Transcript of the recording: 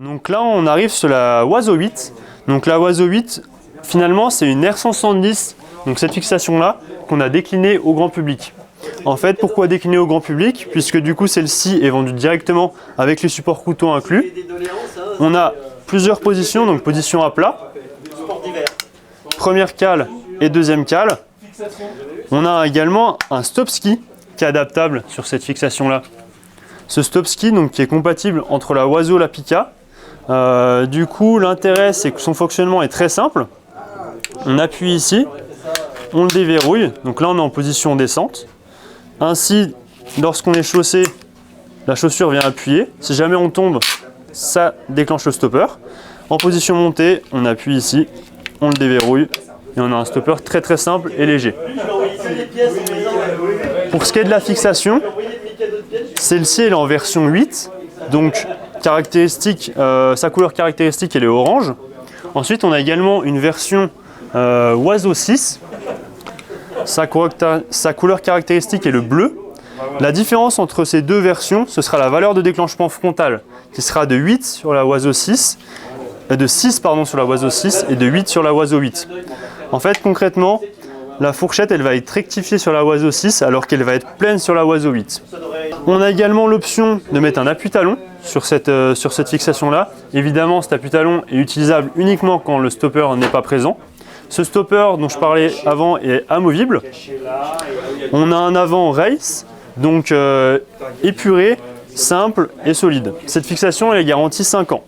Donc là, on arrive sur la Oiseau 8. Donc la Oiseau 8, finalement, c'est une R170, donc cette fixation-là, qu'on a déclinée au grand public. En fait, pourquoi décliner au grand public? Puisque du coup, celle-ci est vendue directement avec les supports couteaux inclus. On a plusieurs positions, donc position à plat, première cale et deuxième cale. On a également un stop ski qui est adaptable sur cette fixation-là. Ce stop ski, donc, qui est compatible entre la Oiseau et la Pika. Du coup, l'intérêt, c'est que son fonctionnement est très simple. On appuie ici, on le déverrouille. Donc là, on est en position descente. Ainsi, lorsqu'on est chaussé, la chaussure vient appuyer. Si jamais on tombe, ça déclenche le stopper. En position montée, on appuie ici, on le déverrouille et on a un stopper très très simple et léger. Pour ce qui est de la fixation, celle-ci est en version 8, donc caractéristique, sa couleur caractéristique elle est orange. Ensuite, on a également une version Oiseau 6. Sa couleur caractéristique est le bleu. La différence entre ces deux versions, ce sera la valeur de déclenchement frontal qui sera de 8 sur la Oiseau 6, de 6 pardon, sur la Oiseau 6 et de 8 sur la Oiseau 8. En fait, concrètement, la fourchette elle va être rectifiée sur la Oiseau 6 alors qu'elle va être pleine sur la Oiseau 8. On a également l'option de mettre un appuie-talon sur cette fixation-là. Évidemment, cet appuie-talon est utilisable uniquement quand le stopper n'est pas présent. Ce stopper dont je parlais avant est amovible. On a un avant race, donc épuré, simple et solide. Cette fixation elle est garantie 5 ans.